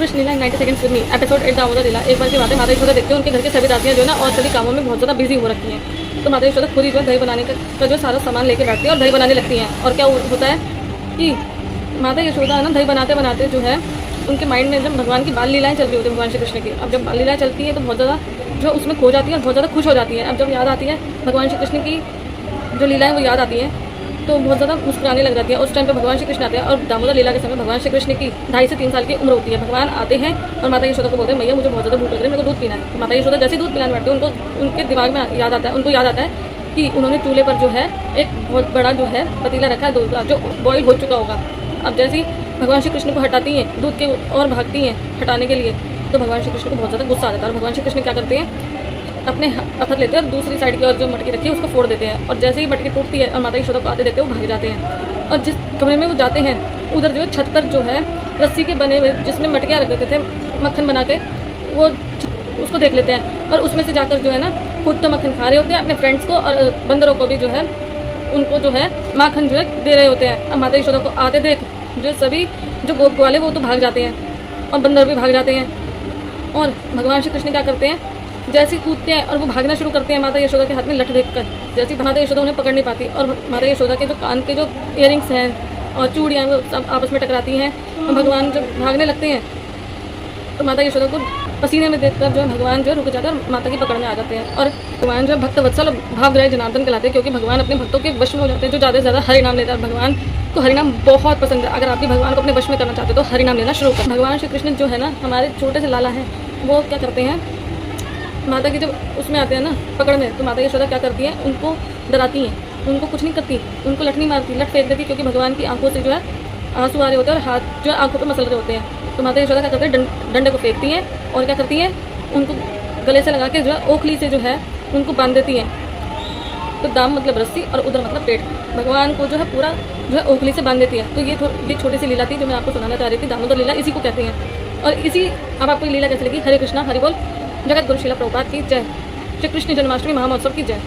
Krishna Leela 90 seconds with me episode 8 Damodar Leela. एक बार की बात है, माता यशोदा देखते हैं उनके घर की सभी दासियां जो है ना और सभी कामों में बहुत ज़्यादा बिजी हो रखी हैं। तो माता यशोदा खुद ही जो है दही बनाने का जो सारा सामान लेके बैठती है और दही बनाने लगती हैं। और क्या होता है कि माता यशोदा ना दही बनाते बनाते जो है उनके माइंड में जब भगवान की बाल लीलाएं चल रही होती है, भगवान श्री कृष्ण की, अब जब बाल लीलाएं चलती है तो बहुत ज़्यादा जो उसमें खो जाती है और बहुत ज़्यादा खुश हो जाती है। अब जब याद आती है भगवान श्री कृष्ण की जो लीलाएं वो याद आती हैं तो बहुत ज़्यादा मुस्कुराने लग जाती है। उस टाइम पे भगवान श्री कृष्ण आते हैं और दामोदर लीला के समय भगवान श्री कृष्ण की 2.5 से 3 साल की उम्र होती है। भगवान आते हैं और माता यशोदा को बोलते हैं मैया मुझे बहुत ज़्यादा भूख लग रही है, मेरे को दूध पीना है। तो माता यशोदा जैसे दूध पिलाने बैठते हैं उनके दिमाग में याद आता है, उनको याद आता है कि उन्होंने चूल्हे पर जो है एक बहुत बड़ा जो है पतीला रखा है दूध का जो बॉयल हो चुका होगा। अब जैसे ही भगवान श्री कृष्ण को हटाती हैं दूध के और भागती हैं हटाने के लिए, तो भगवान श्री कृष्ण को बहुत ज़्यादा गुस्सा आ जाता है और भगवान श्री कृष्ण क्या करते हैं अपने पत्थर लेते हैं और दूसरी साइड की और जो मटकी रखी है उसको फोड़ देते हैं। और जैसे ही मटकी टूटती है और माता यशोदा को आते देते हैं वो भाग जाते हैं। और जिस कमरे में वो जाते हैं उधर जो है छत पर जो है रस्सी के बने हुए जिसमें मटकियाँ रख देते थे मक्खन बना के, वो उसको देख लेते हैं और उसमें से जाकर जो है ना खुद तो मक्खन खा रहे होते हैं, अपने फ्रेंड्स को और बंदरों को भी जो है उनको जो है माखन जो है दे रहे होते हैं। अब माता यशोदा को आते देख जो सभी जो गोप वाले वो तो भाग जाते हैं और बंदर भी भाग जाते हैं। और भगवान श्री कृष्ण क्या करते हैं जैसे ही कूदते हैं और वो भागना शुरू करते हैं माता यशोदा के हाथ में लठ देखकर, जैसे ही माता यशोदा उन्हें पकड़ नहीं पाती और माता यशोदा के जो कान के जो इयरिंग्स हैं और चूड़ियाँ वो सब आपस में टकराती हैं और भगवान जब भागने लगते हैं तो माता यशोदा को पसीने में देखकर जो है भगवान जो है रुक जाते हैं और माता की पकड़ में आ जाते हैं। और भगवान जो है भक्त वत्सल भाग रहे जनार्दन कहलाते हैं क्योंकि भगवान अपने भक्तों के वश में हो जाते हैं जो ज़्यादा से ज़्यादा हरि नाम लेता है। भगवान को हरि नाम बहुत पसंद है। अगर आप भी भगवान को अपने वश में करना चाहते हो तो हरि नाम लेना शुरू करें। भगवान श्री कृष्ण जो है ना हमारे छोटे से लाला हैं, वो क्या करते हैं माता की जब उसमें आते हैं ना पकड़ में, तो माता यशोदा क्या करती हैं उनको डराती हैं, उनको कुछ नहीं करती, उनको लठ नहीं मारती, लठ फेंक देती क्योंकि भगवान की आंखों से जो है आंसू आ रहे होते हैं और हाथ जो है आंखों पे मसल रहे होते हैं। तो माता यशोदा क्या करती है डंडे को फेंकती हैं और क्या करती हैं उनको गले से लगा के जो है ओखली से जो है उनको बांध देती हैं। तो दाम मतलब रस्सी और उधर मतलब पेट, भगवान को जो है पूरा जो है ओखली से बांध देती है। तो ये छोटी सी लीला थी जो मैं आपको सुनाना चाह रही थी। दामोदर लीला इसी को कहते हैं। और इसी अब आपको लीला कैसे लगी? हरे कृष्णा हरि बोल। जगत गुरु शिला प्रभुपाद की जय। श्री कृष्ण जन्माष्टमी महामहोत्सव की जय।